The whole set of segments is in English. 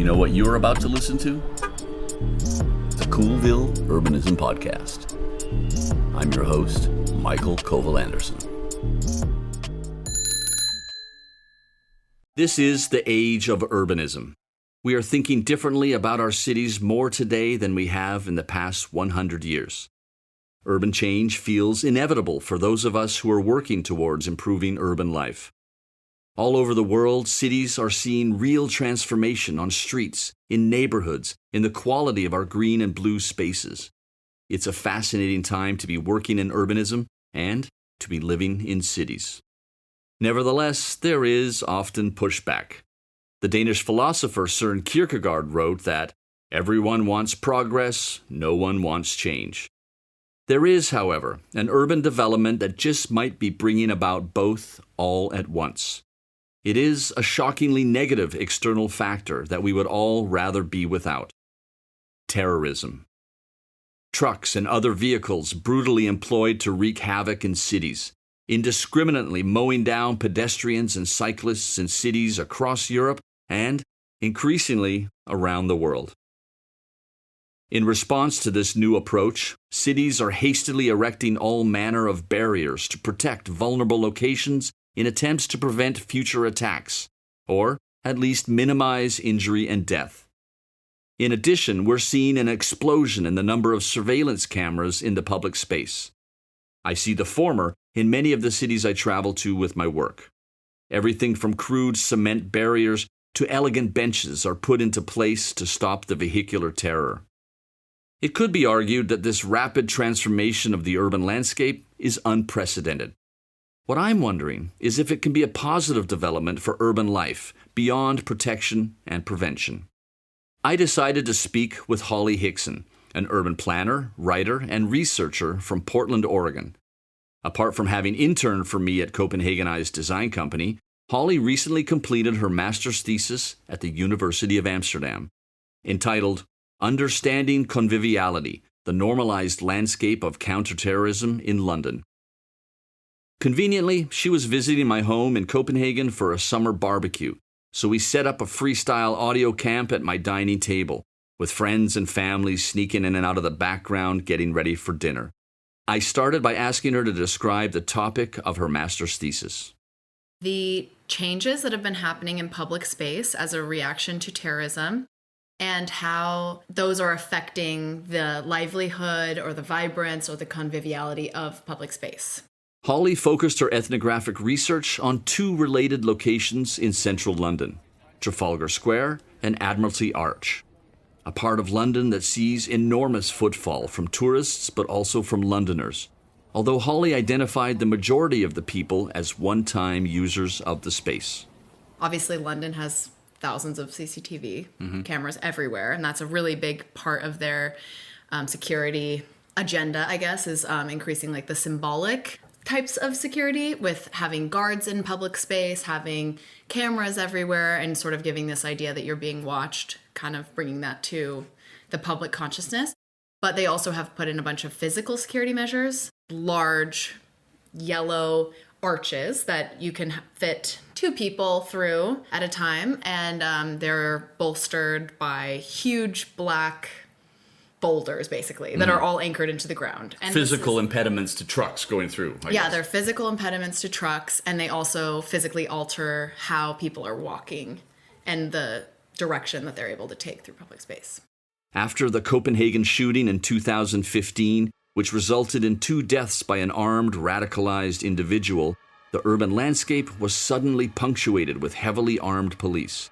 know what you're about to listen to? The Coolville Urbanism Podcast. I'm your host, Mikael, colville-andersen. This is the age of urbanism. We are thinking differently about our cities more today than we have in the past 100 years. Urban change feels inevitable for those of us who are working towards improving urban life. All over the world, cities are seeing real transformation on streets, in neighborhoods, in the quality of our green and blue spaces. It's a fascinating time to be working in urbanism and to be living in cities. Nevertheless, there is often pushback. The Danish philosopher Søren Kierkegaard wrote that everyone wants progress, no one wants change. There is, however, an urban development that just might be bringing about both all at once. It is a shockingly negative external factor that we would all rather be without. Terrorism. Trucks and other vehicles brutally employed to wreak havoc in cities, indiscriminately mowing down pedestrians and cyclists in cities across Europe and, increasingly, around the world. In response to this new approach, cities are hastily erecting all manner of barriers to protect vulnerable locations in attempts to prevent future attacks, or at least minimize injury and death. In addition, we're seeing an explosion in the number of surveillance cameras in the public space. I see the former in many of the cities I travel to with my work. Everything from crude cement barriers to elegant benches are put into place to stop the vehicular terror. It could be argued that this rapid transformation of the urban landscape is unprecedented. What I'm wondering is if it can be a positive development for urban life beyond protection and prevention. I decided to speak with Holly Hixson, an urban planner, writer, and researcher from Portland, Oregon. Apart from having interned for me at Copenhagen Design Company, Holly recently completed her master's thesis at the University of Amsterdam, entitled Understanding Conviviality, the Normalized Landscape of Counterterrorism in London. Conveniently, she was visiting my home in Copenhagen for a summer barbecue, so we set up a freestyle audio camp at my dining table, with friends and families sneaking in and out of the background getting ready for dinner. I started by asking her to describe the topic of her master's thesis. The changes that have been happening in public space as a reaction to terrorism and how those are affecting the livelihood or the vibrance or the conviviality of public space. Holly focused her ethnographic research on two related locations in central London, Trafalgar Square and Admiralty Arch, a part of London that sees enormous footfall from tourists but also from Londoners, although Holly identified the majority of the people as one-time users of the space. Obviously, London has thousands of CCTV cameras everywhere, and that's a really big part of their security agenda, I guess, is increasing like the symbolic types of security with having guards in public space, having cameras everywhere, and sort of giving this idea that you're being watched, kind of bringing that to the public consciousness. But they also have put in a bunch of physical security measures, large yellow arches that you can fit two people through at a time, and they're bolstered by huge black boulders, basically, that are all anchored into the ground. And physical impediments to trucks going through, I guess. They're physical impediments to trucks, and they also physically alter how people are walking and the direction that they're able to take through public space. After the Copenhagen shooting in 2015, which resulted in 2 deaths by an armed, radicalized individual, the urban landscape was suddenly punctuated with heavily armed police.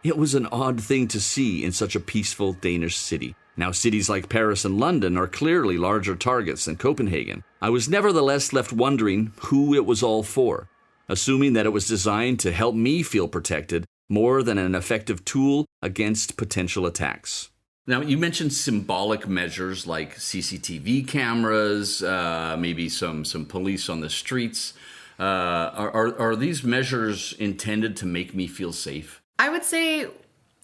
It was an odd thing to see in such a peaceful Danish city. Now, cities like Paris and London are clearly larger targets than Copenhagen. I was nevertheless left wondering who it was all for, assuming that it was designed to help me feel protected more than an effective tool against potential attacks. Now, you mentioned symbolic measures like CCTV cameras, maybe some police on the streets. Are these measures intended to make me feel safe? I would say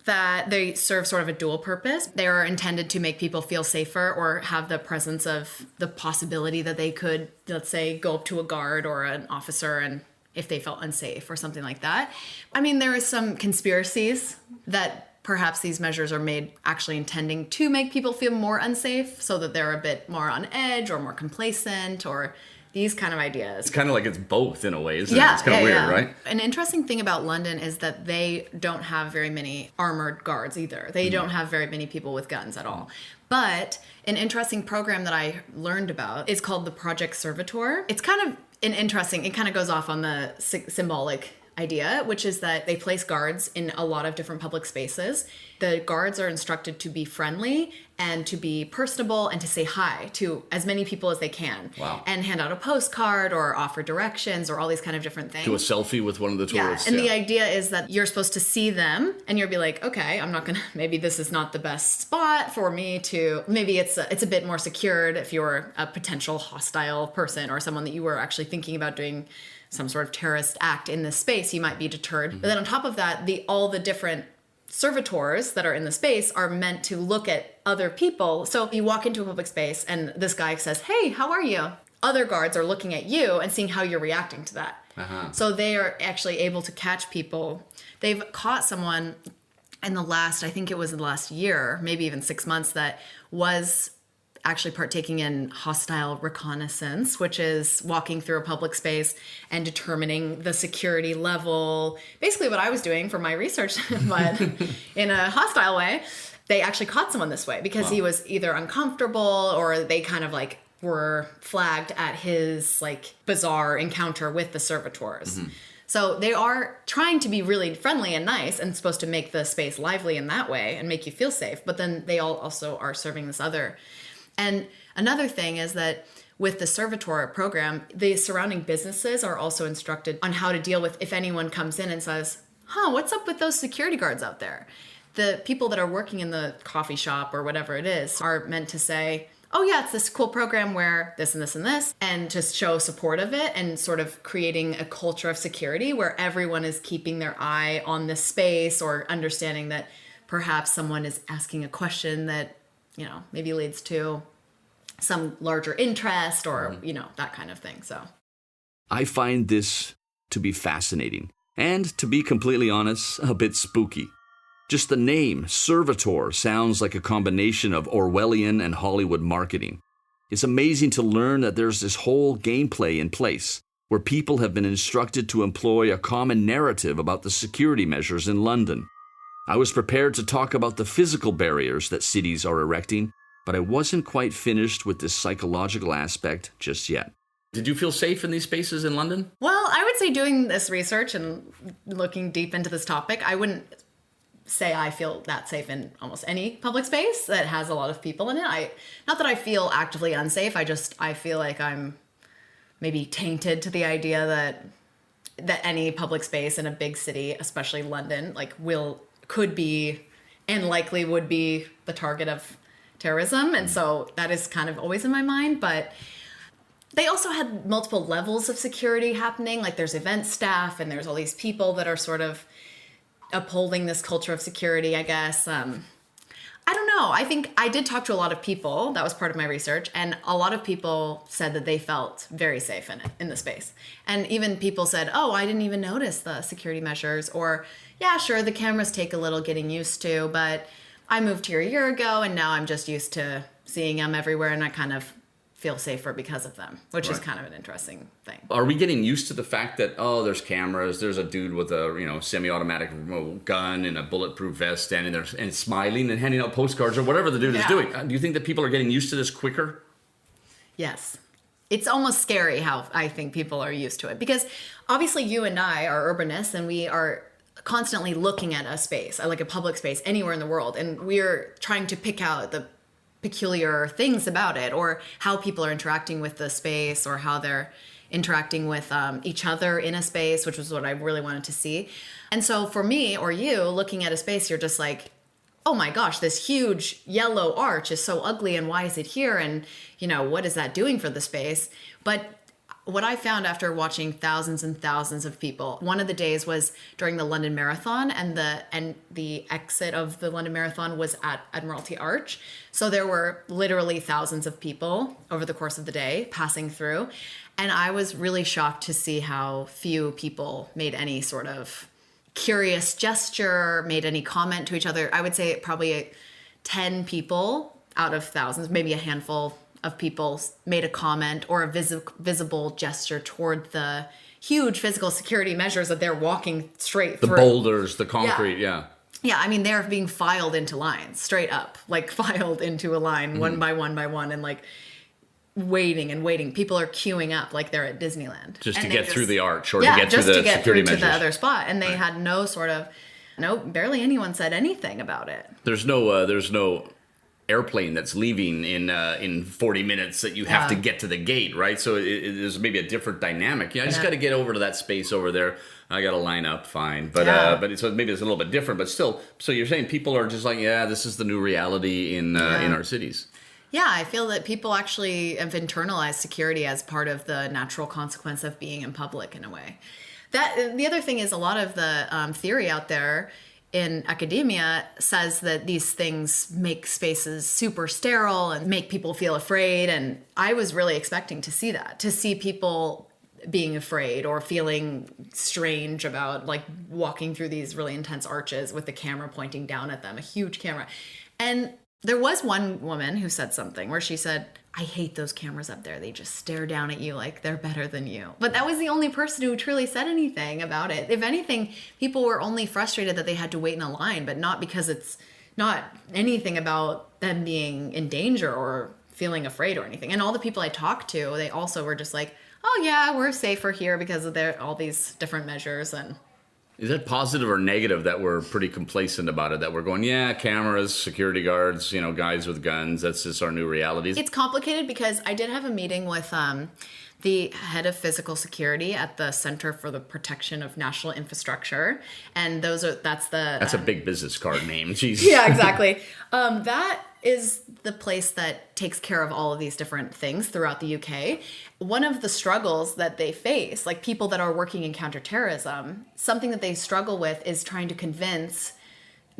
that they serve sort of a dual purpose. They are intended to make people feel safer or have the presence of the possibility that they could, let's say, go up to a guard or an officer and if they felt unsafe or something like that. I mean, there are some conspiracies that perhaps these measures are made actually intending to make people feel more unsafe so that they're a bit more on edge or more complacent or these kind of ideas. It's kind of like it's both in a way, isn't it? It's kind of weird, right? An interesting thing about London is that they don't have very many armored guards either. They don't have very many people with guns at all. But an interesting program that I learned about is called the Project Servitor. It's kind of it kind of goes off on the symbolic idea, which is that they place guards in a lot of different public spaces. The guards are instructed to be friendly and to be personable and to say hi to as many people as they can. Wow. And hand out a postcard or offer directions or all these kind of different things. Do a selfie with one of the tourists. Yeah, and the idea is that you're supposed to see them and you'll be like, okay, I'm not gonna, maybe this is not the best spot for me to, maybe it's a bit more secured if you're a potential hostile person or someone that you were actually thinking about doing some sort of terrorist act in this space, you might be deterred. But then on top of that, all the different servitors that are in the space are meant to look at other people. So you walk into a public space and this guy says, hey, how are you? Other guards are looking at you and seeing how you're reacting to that. So they are actually able to catch people. They've caught someone in I think it was in the last year, maybe even 6 months, that was actually partaking in hostile reconnaissance, which is walking through a public space and determining the security level. Basically what I was doing for my research, but in a hostile way. They actually caught someone this way because he was either uncomfortable or they kind of like were flagged at his like bizarre encounter with the servitors. So they are trying to be really friendly and nice and supposed to make the space lively in that way and make you feel safe. But then they all also are serving this other. And another thing is that with the servitor program, the surrounding businesses are also instructed on how to deal with if anyone comes in and says, what's up with those security guards out there? The people that are working in the coffee shop or whatever it is are meant to say, oh yeah, it's this cool program where this and this and this, and just show support of it and sort of creating a culture of security where everyone is keeping their eye on this space or understanding that perhaps someone is asking a question that, maybe leads to some larger interest or, that kind of thing. So I find this to be fascinating and, to be completely honest, a bit spooky. Just the name, Servitor, sounds like a combination of Orwellian and Hollywood marketing. It's amazing to learn that there's this whole gameplay in place where people have been instructed to employ a common narrative about the security measures in London. I was prepared to talk about the physical barriers that cities are erecting, but I wasn't quite finished with this psychological aspect just yet. Did you feel safe in these spaces in London? Well, I would say doing this research and looking deep into this topic, I wouldn't say I feel that safe in almost any public space that has a lot of people in it. Not that I feel actively unsafe, I feel like I'm maybe tainted to the idea that any public space in a big city, especially London, could be and likely would be the target of terrorism. And so that is kind of always in my mind. But they also had multiple levels of security happening. Like there's event staff and there's all these people that are sort of upholding this culture of security, I guess. I don't know. I think I did talk to a lot of people. That was part of my research. And a lot of people said that they felt very safe in the space. And even people said, oh, I didn't even notice the security measures. Or, yeah, sure, the cameras take a little getting used to, but I moved here a year ago and now I'm just used to seeing them everywhere and I kind of feel safer because of them, which is kind of an interesting thing. Are we getting used to the fact that, there's cameras, there's a dude with a, semi-automatic gun and a bulletproof vest standing there and smiling and handing out postcards or whatever the dude is doing? Do you think that people are getting used to this quicker? Yes. It's almost scary how I think people are used to it because obviously you and I are urbanists and we are constantly looking at a space, like a public space anywhere in the world. And we're trying to pick out the peculiar things about it or how people are interacting with the space or how they're interacting with each other in a space, which was what I really wanted to see. And so for me or you looking at a space, you're just like, oh my gosh, this huge yellow arch is so ugly and why is it here? And, what is that doing for the space? But what I found after watching thousands and thousands of people, one of the days was during the London Marathon and the exit of the London Marathon was at Admiralty Arch. So there were literally thousands of people over the course of the day passing through. And I was really shocked to see how few people made any sort of curious gesture, made any comment to each other. I would say probably 10 people out of thousands, maybe a handful of people made a comment or a visible gesture toward the huge physical security measures that they're walking straight through. The boulders, the concrete, yeah. Yeah, I mean, they're being filed into lines, straight up, like filed into a line, one by one by one, and like waiting and waiting. People are queuing up like they're at Disneyland. Just to get through the arch or to get through the security measures. Yeah, just to get through to the other spot. And they had barely anyone said anything about it. There's no airplane that's leaving in 40 minutes that you have to get to the gate, right? So there's maybe a different dynamic. I just got to get over to that space over there. I got to line up, fine. But so maybe it's a little bit different, but still. So you're saying people are just like, this is the new reality in our cities. Yeah, I feel that people actually have internalized security as part of the natural consequence of being in public in a way. The other thing is a lot of the theory out there in academia says that these things make spaces super sterile and make people feel afraid. And I was really expecting to see that, to see people being afraid or feeling strange about like walking through these really intense arches with the camera pointing down at them, a huge camera. And there was one woman who said something where she said, I hate those cameras up there. They just stare down at you like they're better than you. But that was the only person who truly said anything about it. If anything, people were only frustrated that they had to wait in a line, but not because it's not anything about them being in danger or feeling afraid or anything. And all the people I talked to, they also were just like, oh yeah, we're safer here because of all these different measures. And is it positive or negative that we're pretty complacent about it? That we're going, cameras, security guards, guys with guns. That's just our new reality. It's complicated because I did have a meeting with the head of physical security at the Center for the Protection of National Infrastructure, and that's a big business card name. Jeez. Yeah, exactly. That is the place that takes care of all of these different things throughout the UK. One of the struggles that they face, like people that are working in counterterrorism, something that they struggle with is trying to convince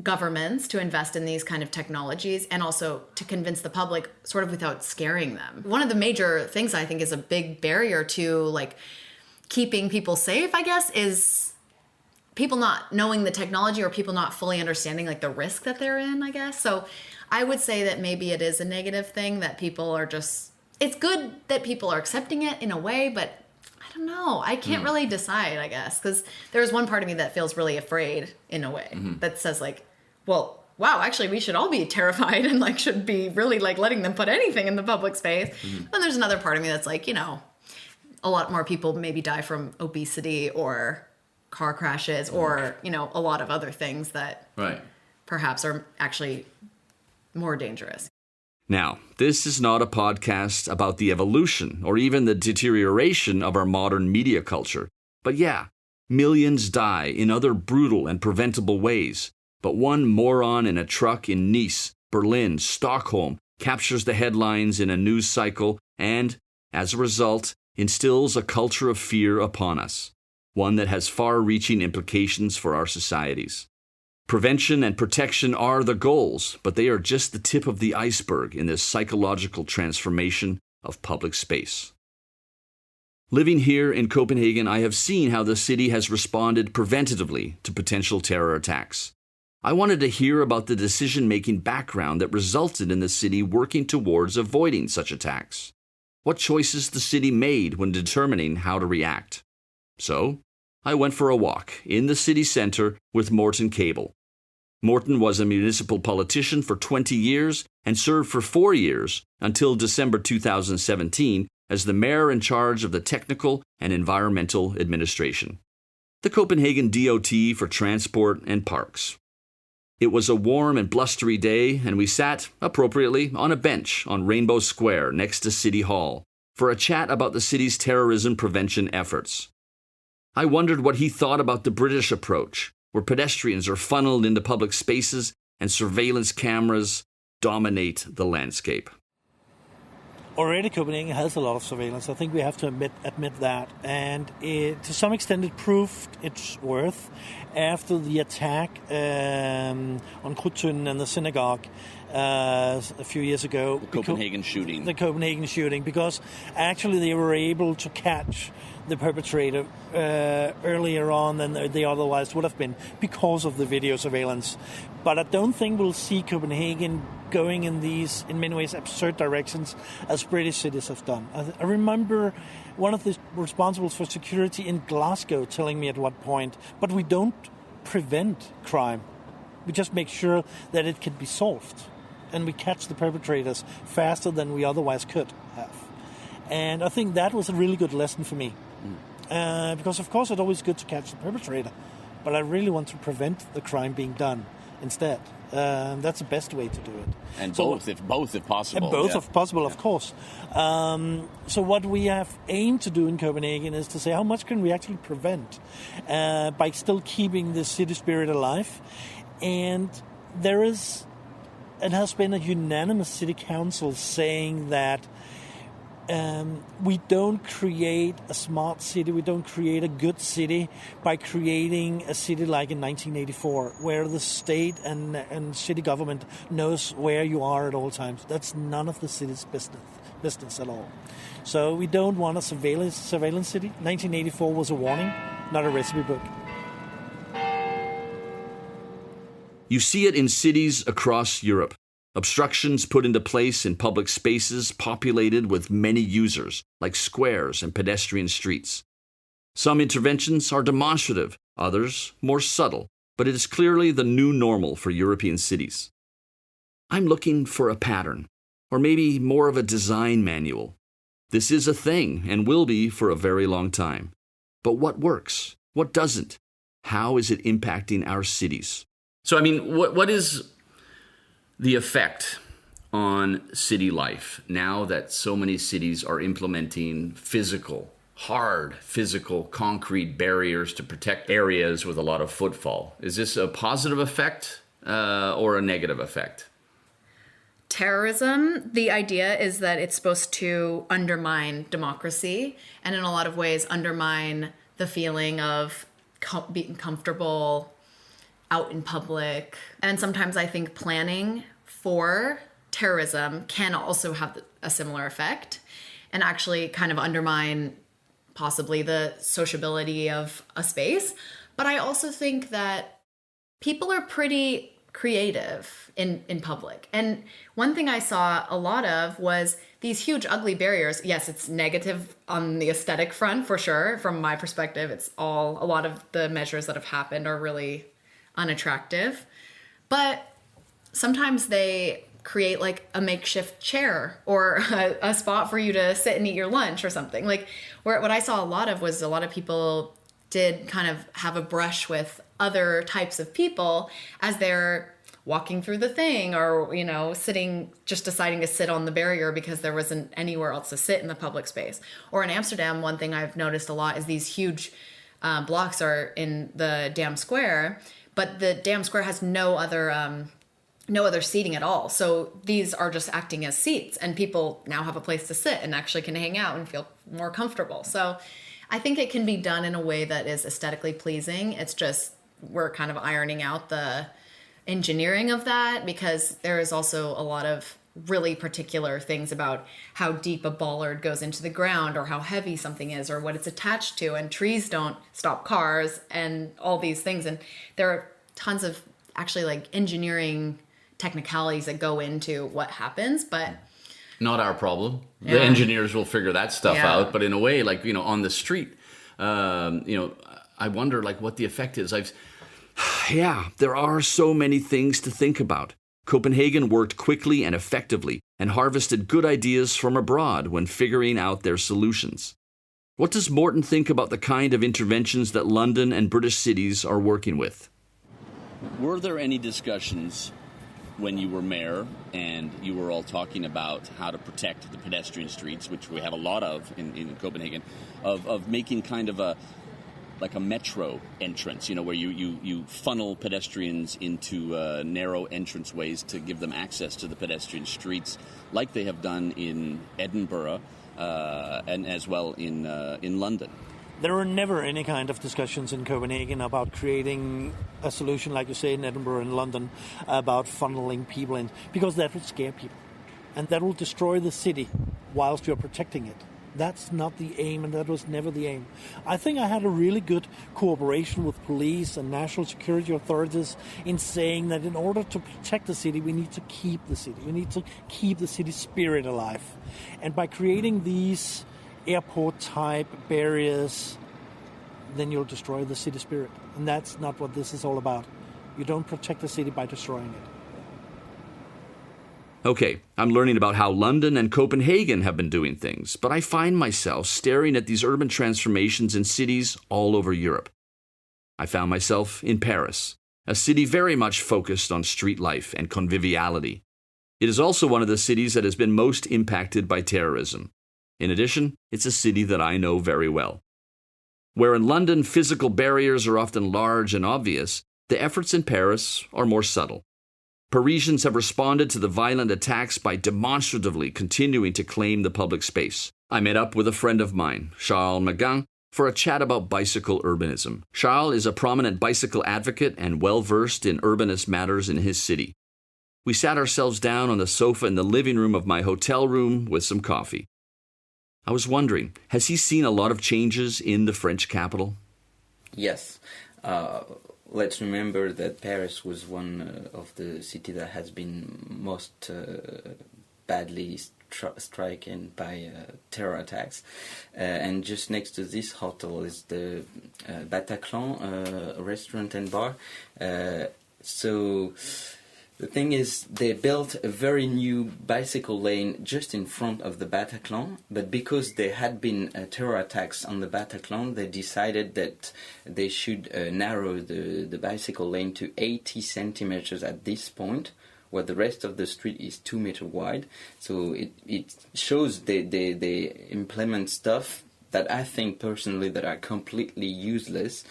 governments to invest in these kind of technologies and also to convince the public sort of without scaring them. One of the major things I think is a big barrier to like keeping people safe, I guess, is people not knowing the technology or people not fully understanding like the risk that they're in, I guess. So I would say that maybe it is a negative thing that people are just, it's good that people are accepting it in a way, but I don't know. I can't really decide, I guess, because there's one part of me that feels really afraid in a way that says like, well, wow, actually we should all be terrified and like should be really like letting them put anything in the public space. Then there's another part of me that's like, a lot more people maybe die from obesity or car crashes or, a lot of other things that perhaps are actually more dangerous. Now, this is not a podcast about the evolution or even the deterioration of our modern media culture. But millions die in other brutal and preventable ways. But one moron in a truck in Nice, Berlin, Stockholm captures the headlines in a news cycle and, as a result, instills a culture of fear upon us, one that has far-reaching implications for our societies. Prevention and protection are the goals, but they are just the tip of the iceberg in this psychological transformation of public space. Living here in Copenhagen, I have seen how the city has responded preventatively to potential terror attacks. I wanted to hear about the decision-making background that resulted in the city working towards avoiding such attacks. What choices the city made when determining how to react. So, I went for a walk in the city center with Morten Kabell. Morten was a municipal politician for 20 years and served for 4 years until December 2017 as the mayor in charge of the technical and environmental administration, the Copenhagen DoT for transport and parks. It was a warm and blustery day, and we sat, appropriately, on a bench on Rainbow Square next to City Hall for a chat about the city's terrorism prevention efforts. I wondered what he thought about the British approach, where pedestrians are funneled into public spaces and surveillance cameras dominate the landscape. Already Copenhagen has a lot of surveillance. I think we have to admit that. And to some extent it proved its worth after the attack on Krudttønden and the synagogue a few years ago. The Copenhagen shooting. The Copenhagen shooting, because actually they were able to catch the perpetrator earlier on than they otherwise would have been because of the video surveillance. But I don't think we'll see Copenhagen going in these, in many ways, absurd directions as British cities have done. I remember one of the responsibles for security in Glasgow telling me at one point, but we don't prevent crime. We just make sure that it can be solved. And we catch the perpetrators faster than we otherwise could have. And I think that was a really good lesson for me. Because, of course, it's always good to catch the perpetrator. But I really want to prevent the crime being done instead. That's the best way to do it. And both, if possible. And both, if possible, of course. So what we have aimed to do in Copenhagen is to say how much can we actually prevent by still keeping the city spirit alive. And it has been a unanimous city council saying that we don't create a smart city, we don't create a good city by creating a city like in 1984, where the state and city government knows where you are at all times. That's none of the city's business at all. So we don't want a surveillance city. 1984 was a warning, not a recipe book. You see it in cities across Europe. Obstructions put into place in public spaces populated with many users, like squares and pedestrian streets. Some interventions are demonstrative, others more subtle, but it is clearly the new normal for European cities. I'm looking for a pattern, or maybe more of a design manual. This is a thing and will be for a very long time. But what works? What doesn't? How is it impacting our cities? So, what is the effect on city life now that so many cities are implementing hard physical concrete barriers to protect areas with a lot of footfall? Is this a positive effect or a negative effect? Terrorism, the idea is that it's supposed to undermine democracy and in a lot of ways undermine the feeling of being comfortable out in public. And sometimes I think planning for terrorism can also have a similar effect and actually kind of undermine possibly the sociability of a space. But I also think that people are pretty creative in public. And one thing I saw a lot of was these huge ugly barriers. Yes, it's negative on the aesthetic front for sure. From my perspective, a lot of the measures that have happened are really unattractive, but sometimes they create like a makeshift chair or a spot for you to sit and eat your lunch or something. Like what I saw a lot of was a lot of people did kind of have a brush with other types of people as they're walking through the thing or, just deciding to sit on the barrier because there wasn't anywhere else to sit in the public space. Or in Amsterdam, one thing I've noticed a lot is these huge blocks are in the Dam Square, but the Dam Square has no other seating at all. So these are just acting as seats and people now have a place to sit and actually can hang out and feel more comfortable. So I think it can be done in a way that is aesthetically pleasing. It's just we're kind of ironing out the engineering of that because there is also a lot of really particular things about how deep a bollard goes into the ground or how heavy something is or what it's attached to, and trees don't stop cars and all these things. And there are tons of actually like engineering technicalities that go into what happens, but not our problem. The engineers will figure that stuff out. But in a way, like, on the street, I wonder like what the effect is. There are so many things to think about. Copenhagen worked quickly and effectively and harvested good ideas from abroad when figuring out their solutions. What does Morten think about the kind of interventions that London and British cities are working with? Were there any discussions when you were mayor and you were all talking about how to protect the pedestrian streets, which we have a lot of in Copenhagen, of making kind of a metro entrance, where you funnel pedestrians into narrow entranceways to give them access to the pedestrian streets, like they have done in Edinburgh and as well in London? There were never any kind of discussions in Copenhagen about creating a solution, like you say, in Edinburgh and London, about funneling people in, because that would scare people. And that will destroy the city whilst you're protecting it. That's not the aim, and that was never the aim. I think I had a really good cooperation with police and national security authorities in saying that in order to protect the city, we need to keep the city. We need to keep the city spirit alive. And by creating these airport-type barriers, then you'll destroy the city spirit. And that's not what this is all about. You don't protect the city by destroying it. Okay, I'm learning about how London and Copenhagen have been doing things, but I find myself staring at these urban transformations in cities all over Europe. I found myself in Paris, a city very much focused on street life and conviviality. It is also one of the cities that has been most impacted by terrorism. In addition, it's a city that I know very well. Where in London physical barriers are often large and obvious, the efforts in Paris are more subtle. Parisians have responded to the violent attacks by demonstratively continuing to claim the public space. I met up with a friend of mine, Charles Maguin, for a chat about bicycle urbanism. Charles is a prominent bicycle advocate and well-versed in urbanist matters in his city. We sat ourselves down on the sofa in the living room of my hotel room with some coffee. I was wondering, has he seen a lot of changes in the French capital? Yes. Let's remember that Paris was one of the cities that has been most badly stricken by terror attacks. And just next to this hotel is the Bataclan restaurant and bar. So the thing is, they built a very new bicycle lane just in front of the Bataclan, but because there had been terror attacks on the Bataclan, they decided that they should narrow the bicycle lane to 80 centimeters at this point, where the rest of the street is 2 meters wide. So it shows they implement stuff that I think personally that are completely useless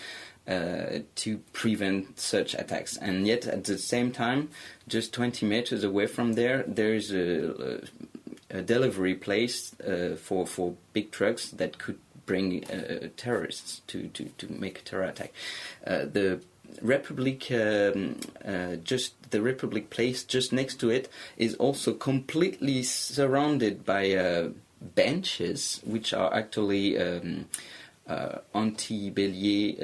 to prevent such attacks. And yet at the same time, just 20 meters away from there is a delivery place for big trucks that could bring terrorists to make a terror attack. The Republic, just the Republic place just next to it is also completely surrounded by benches, which are actually anti-Bélier.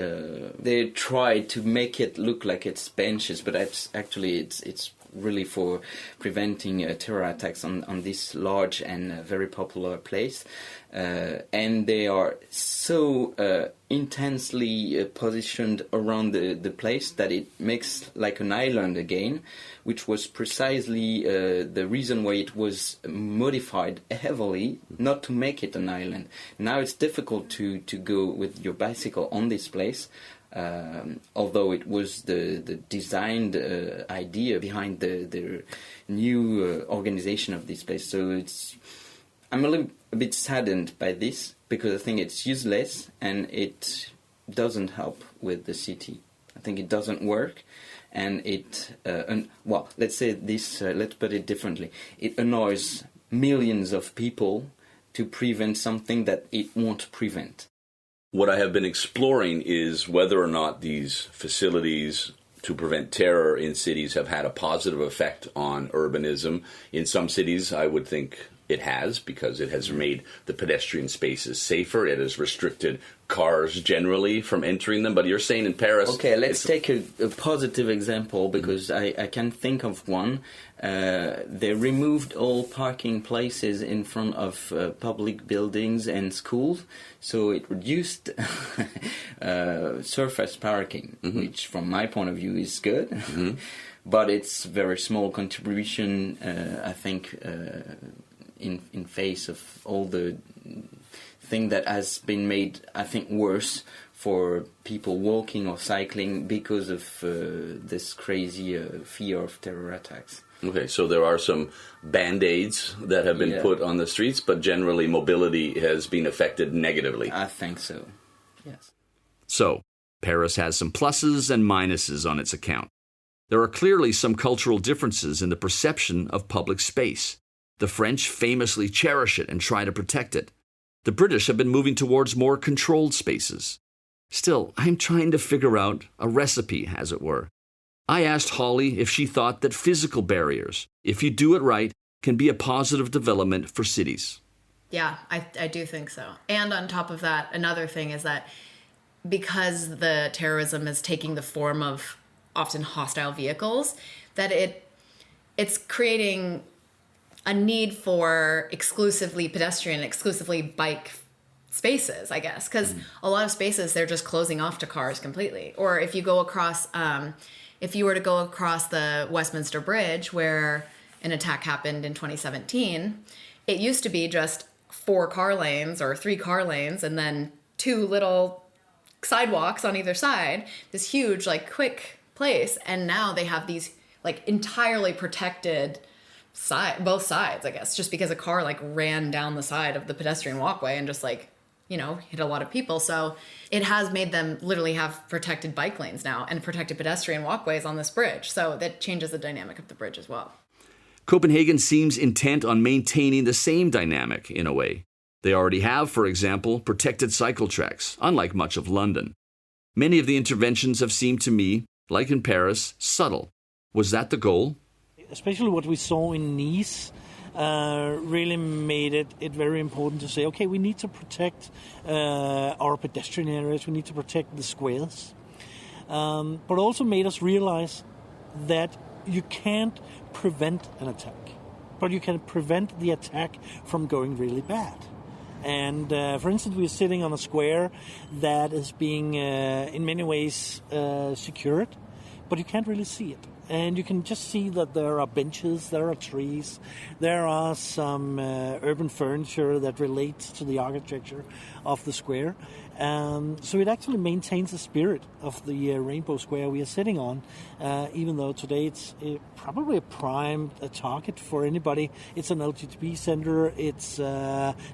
They try to make it look like it's benches, but it's really for preventing terror attacks on this large and very popular place. And they are so intensely positioned around the place that it makes like an island again, which was precisely the reason why it was modified heavily, not to make it an island. Now it's difficult to go with your bicycle on this place, although it was the designed idea behind the new organization of this place. So I'm a bit saddened by this, because I think it's useless and it doesn't help with the city. I think it doesn't work, and let's say this. Let's put it differently. It annoys millions of people to prevent something that it won't prevent. What I have been exploring is whether or not these facilities to prevent terror in cities have had a positive effect on urbanism. In some cities, I would think it has, because it has made the pedestrian spaces safer. It has restricted cars generally from entering them. But you're saying in Paris... Okay, let's take a positive example, because I can think of one. They removed all parking places in front of public buildings and schools, so it reduced surface parking, which from my point of view is good. But it's very small contribution, I think, in face of all the thing that has been made, I think, worse for people walking or cycling because of this crazy fear of terror attacks. Okay, so there are some band-aids that have been put on the streets, but generally mobility has been affected negatively. I think so, yes. So, Paris has some pluses and minuses on its account. There are clearly some cultural differences in the perception of public space. The French famously cherish it and try to protect it. The British have been moving towards more controlled spaces. Still, I'm trying to figure out a recipe, as it were. I asked Holly if she thought that physical barriers, if you do it right, can be a positive development for cities. Yeah, I do think so. And on top of that, another thing is that because the terrorism is taking the form of often hostile vehicles, that it's creating a need for exclusively pedestrian, exclusively bike spaces, I guess, because a lot of spaces they're just closing off to cars completely. Or if you go across, if you were to go across the Westminster Bridge where an attack happened in 2017, it used to be just 4 car lanes or 3 car lanes and then 2 little sidewalks on either side, this huge like quick place, and now they have these like entirely protected both sides, I guess, just because a car like ran down the side of the pedestrian walkway and just like, you know, hit a lot of people. So it has made them literally have protected bike lanes now and protected pedestrian walkways on this bridge. So that changes the dynamic of the bridge as well. Copenhagen seems intent on maintaining the same dynamic in a way. They already have, for example, protected cycle tracks, unlike much of London. Many of the interventions have seemed to me, like in Paris, subtle. Was that the goal? Especially what we saw in Nice really made it very important to say, okay, we need to protect our pedestrian areas, we need to protect the squares, but also made us realize that you can't prevent an attack, but you can prevent the attack from going really bad. And for instance, we're sitting on a square that is being in many ways secured, but you can't really see it. And you can just see that there are benches, there are trees, there are some urban furniture that relates to the architecture of the square. So it actually maintains the spirit of the Rainbow Square we are sitting on, even though today it's probably a prime target for anybody. It's an LGBT center, it's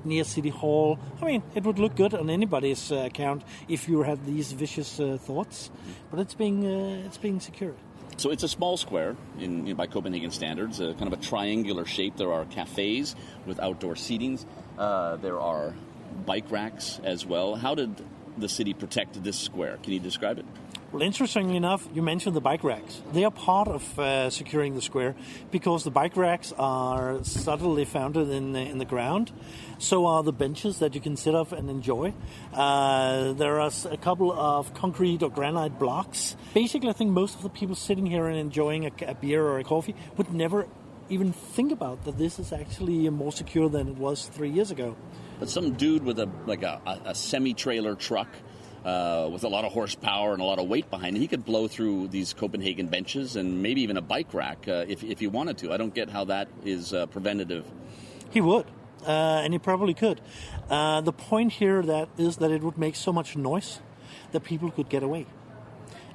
near City Hall. I mean, it would look good on anybody's account if you had these vicious thoughts, but it's being secured. So it's a small square by Copenhagen standards, kind of a triangular shape. There are cafes with outdoor seatings. There are bike racks as well. How did the city protect this square? Can you describe it? Well, interestingly enough, you mentioned the bike racks. They are part of securing the square because the bike racks are subtly founded in the ground. So are the benches that you can sit up and enjoy. There are a couple of concrete or granite blocks. Basically, I think most of the people sitting here and enjoying a beer or a coffee would never even think about that this is actually more secure than it was 3 years ago. But some dude with a semi-trailer truck with a lot of horsepower and a lot of weight behind it, he could blow through these Copenhagen benches and maybe even a bike rack if he wanted to. I don't get how that is preventative. He would, and he probably could. The point here is that it would make so much noise that people could get away.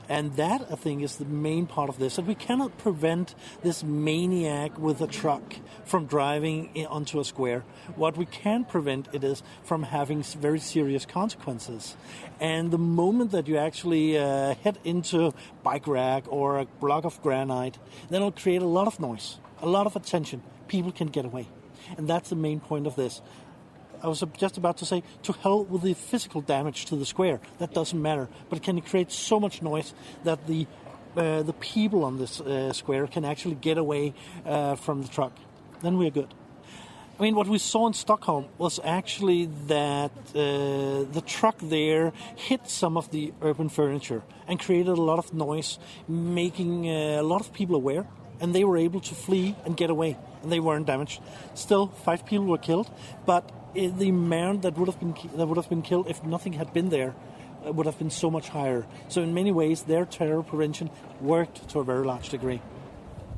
And that, I think, is the main part of this. That we cannot prevent this maniac with a truck from driving onto a square. What we can prevent it is from having very serious consequences. And the moment that you actually head into bike rack or a block of granite, then it'll create a lot of noise, a lot of attention. People can get away. And that's the main point of this. I was just about to say, to hell with the physical damage to the square. That doesn't matter. But it can create so much noise that the people on this square can actually get away from the truck. Then we're good. I mean, what we saw in Stockholm was actually that the truck there hit some of the urban furniture and created a lot of noise, making a lot of people aware. And they were able to flee and get away. And they weren't damaged. Still, 5 people were killed. But the amount that would have been killed if nothing had been there would have been so much higher. So in many ways, their terror prevention worked to a very large degree.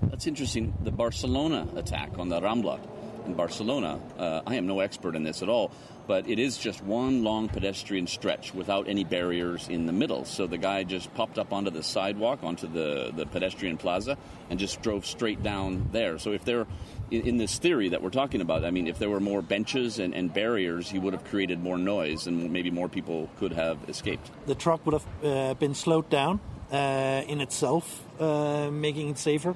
That's interesting. The Barcelona attack on the Rambla in Barcelona, I am no expert in this at all, but it is just one long pedestrian stretch without any barriers in the middle. So the guy just popped up onto the sidewalk, onto the pedestrian plaza, and just drove straight down there. So if there, in this theory that we're talking about, I mean, if there were more benches and barriers, he would have created more noise and maybe more people could have escaped. The truck would have been slowed down in itself, making it safer.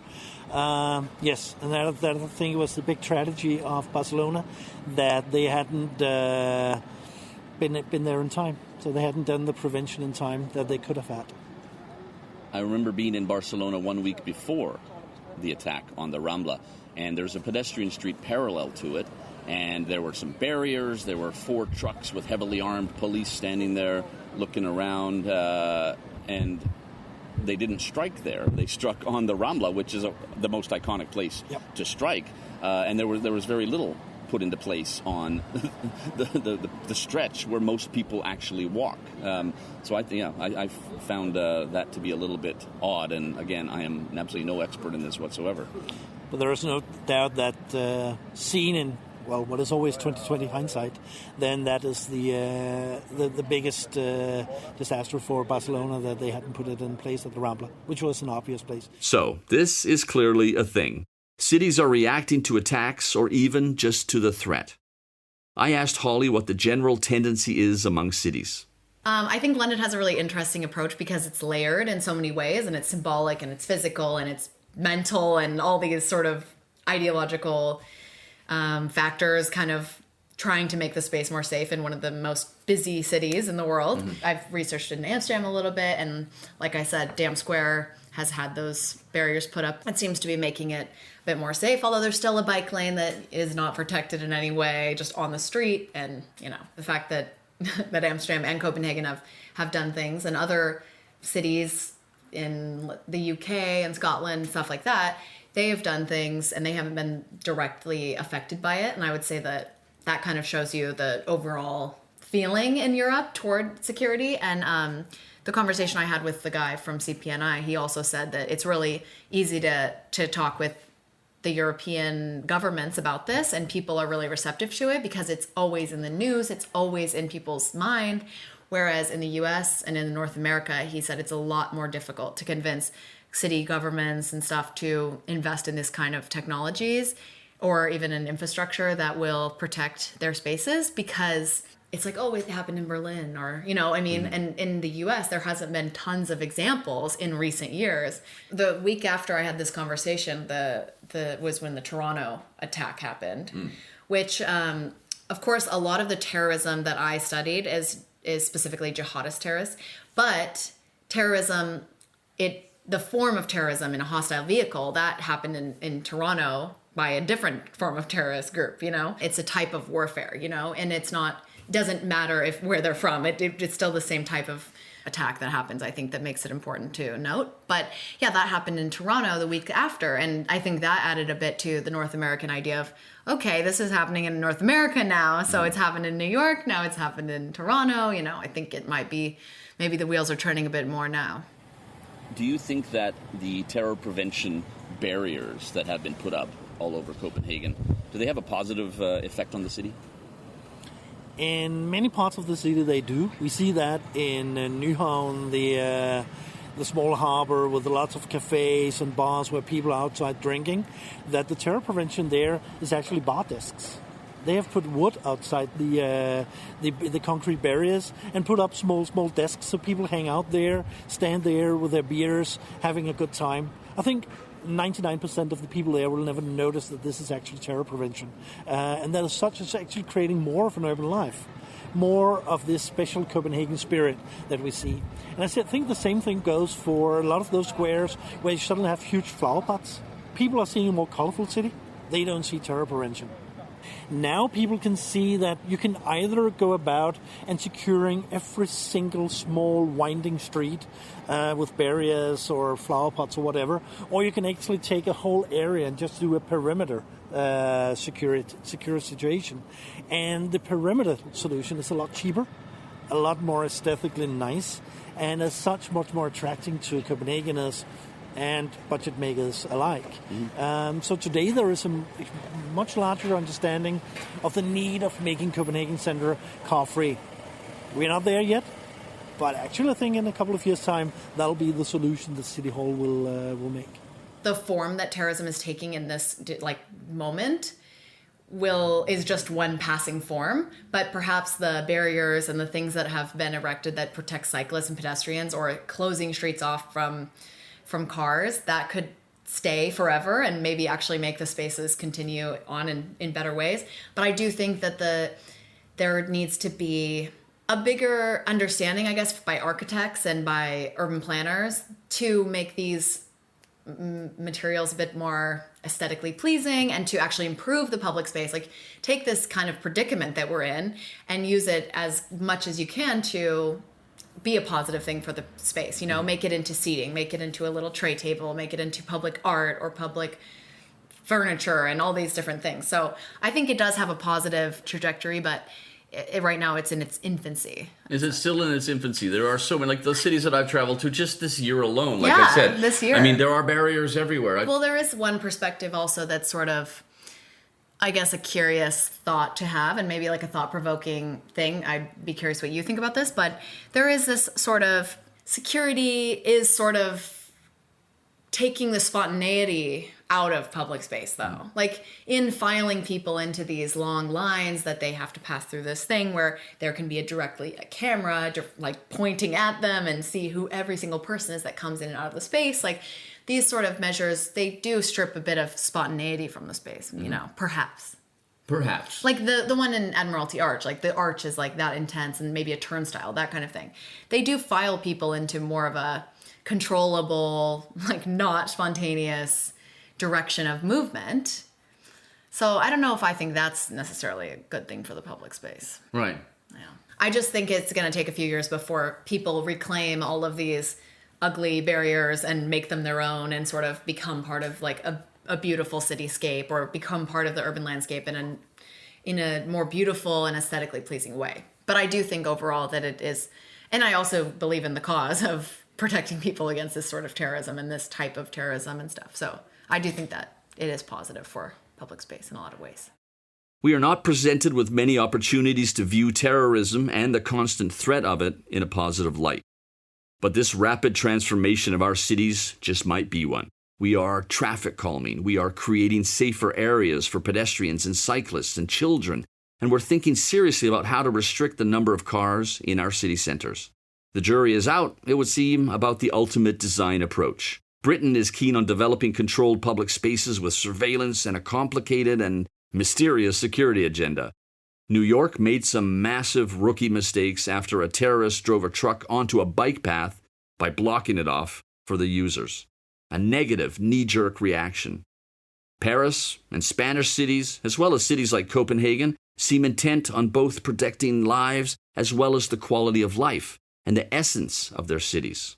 Yes, and that I think was the big tragedy of Barcelona, that they hadn't been there in time. So they hadn't done the prevention in time that they could have had. I remember being in Barcelona 1 week before the attack on the Rambla. And there's a pedestrian street parallel to it, and there were some barriers. There were 4 trucks with heavily armed police standing there looking around, and they didn't strike there. They struck on the Rambla, which is the most iconic place to strike, and there was very little put into place on the stretch where most people actually walk. So I found that to be a little bit odd. And again, I am absolutely no expert in this whatsoever. But there is no doubt that seen in what is always 20/20 hindsight, then that is the biggest disaster for Barcelona, that they hadn't put it in place at the Rambla, which was an obvious place. So this is clearly a thing. Cities are reacting to attacks or even just to the threat. I asked Holly what the general tendency is among cities. I think London has a really interesting approach because it's layered in so many ways, and it's symbolic and it's physical and it's mental and all these sort of ideological factors kind of trying to make the space more safe in one of the most busy cities in the world. Mm-hmm. I've researched in Amsterdam a little bit, and like I said, Dam Square has had those barriers put up. It seems to be making it a bit more safe, although there's still a bike lane that is not protected in any way, just on the street. And, the fact that that Amsterdam and Copenhagen have done things, and other cities in the UK and Scotland, stuff like that, they have done things and they haven't been directly affected by it. And I would say that kind of shows you the overall feeling in Europe toward security. And the conversation I had with the guy from CPNI, he also said that it's really easy to talk with the European governments about this, and people are really receptive to it because it's always in the news, it's always in people's mind. Whereas in the US and in North America, he said it's a lot more difficult to convince city governments and stuff to invest in this kind of technologies or even an infrastructure that will protect their spaces, because it's like, oh, it happened in Berlin, or, and in the US, there hasn't been tons of examples in recent years. The week after I had this conversation, was when the Toronto attack happened, which, of course, a lot of the terrorism that I studied is specifically jihadist terrorists, but terrorism, the form of terrorism in a hostile vehicle, that happened in Toronto by a different form of terrorist group, It's a type of warfare, and it's not, doesn't matter where they're from. It's still the same type of attack that happens. I think that makes it important to note. But yeah, that happened in Toronto the week after. And I think that added a bit to the North American idea of, okay, this is happening in North America now. So it's happened in New York. Now it's happened in Toronto. I think it might be, maybe the wheels are turning a bit more now. Do you think that the terror prevention barriers that have been put up all over Copenhagen, do they have a positive effect on the city? In many parts of the city, they do. We see that in Nyhavn, the small harbor with lots of cafes and bars where people are outside drinking, that the terror prevention there is actually bar desks. They have put wood outside the concrete barriers and put up small desks so people hang out there, stand there with their beers, having a good time. I think 99% of the people there will never notice that this is actually terror prevention. And that as such, it's actually creating more of an urban life, more of this special Copenhagen spirit that we see. And I think the same thing goes for a lot of those squares where you suddenly have huge flower pots. People are seeing a more colorful city. They don't see terror prevention. Now people can see that you can either go about and securing every single small winding street with barriers or flower pots or whatever, or you can actually take a whole area and just do a perimeter secure situation. And the perimeter solution is a lot cheaper, a lot more aesthetically nice, and as such much more attracting to Copenhageners and budget makers alike. So today there is a much larger understanding of the need of making Copenhagen Center car-free. We're not there yet, but actually I think in a couple of years' time that'll be the solution that City Hall will make. The form that terrorism is taking in this moment is just one passing form, but perhaps the barriers and the things that have been erected that protect cyclists and pedestrians, or closing streets off from cars, that could stay forever and maybe actually make the spaces continue on in better ways. But I do think that there needs to be a bigger understanding, I guess, by architects and by urban planners to make these materials a bit more aesthetically pleasing and to actually improve the public space. Like take this kind of predicament that we're in and use it as much as you can to be a positive thing for the space, make it into seating, make it into a little tray table, make it into public art or public furniture and all these different things. So I think it does have a positive trajectory, but right now it's in its infancy. Is it still in its infancy? There are so many, like the cities that I've traveled to just this year alone, like I said. This year. I mean, there are barriers everywhere. Well, there is one perspective also that's sort of, I guess, a curious thought to have and maybe like a thought-provoking thing. I'd be curious what you think about this, but there is this sort of security is sort of taking the spontaneity out of public space, though. Like in filing people into these long lines that they have to pass through this thing where there can be a camera like pointing at them and see who every single person is that comes in and out of the space. Like these sort of measures, they do strip a bit of spontaneity from the space, perhaps. Perhaps. Like the one in Admiralty Arch, like the arch is like that intense and maybe a turnstile, that kind of thing. They do file people into more of a controllable, like not spontaneous direction of movement. So I don't know if I think that's necessarily a good thing for the public space. Right. Yeah. I just think it's going to take a few years before people reclaim all of these ugly barriers and make them their own and sort of become part of like a beautiful cityscape or become part of the urban landscape in a more beautiful and aesthetically pleasing way. But I do think overall that it is, and I also believe in the cause of protecting people against this sort of terrorism and this type of terrorism and stuff. So I do think that it is positive for public space in a lot of ways. We are not presented with many opportunities to view terrorism and the constant threat of it in a positive light. But this rapid transformation of our cities just might be one. We are traffic calming. We are creating safer areas for pedestrians and cyclists and children. And we're thinking seriously about how to restrict the number of cars in our city centers. The jury is out, it would seem, about the ultimate design approach. Britain is keen on developing controlled public spaces with surveillance and a complicated and mysterious security agenda. New York made some massive rookie mistakes after a terrorist drove a truck onto a bike path by blocking it off for the users. A negative, knee-jerk reaction. Paris and Spanish cities, as well as cities like Copenhagen, seem intent on both protecting lives as well as the quality of life and the essence of their cities.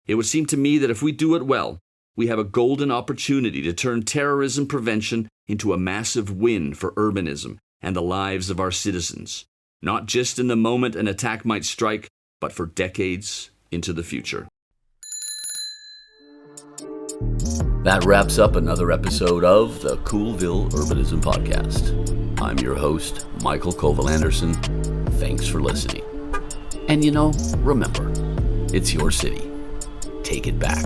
It would seem to me that if we do it well, we have a golden opportunity to turn terrorism prevention into a massive win for urbanism and the lives of our citizens, not just in the moment an attack might strike, but for decades into the future. That wraps up another episode of the Coolville Urbanism Podcast. I'm your host, Mikael colville-andersen. Thanks for listening. And remember, it's your city. Take it back.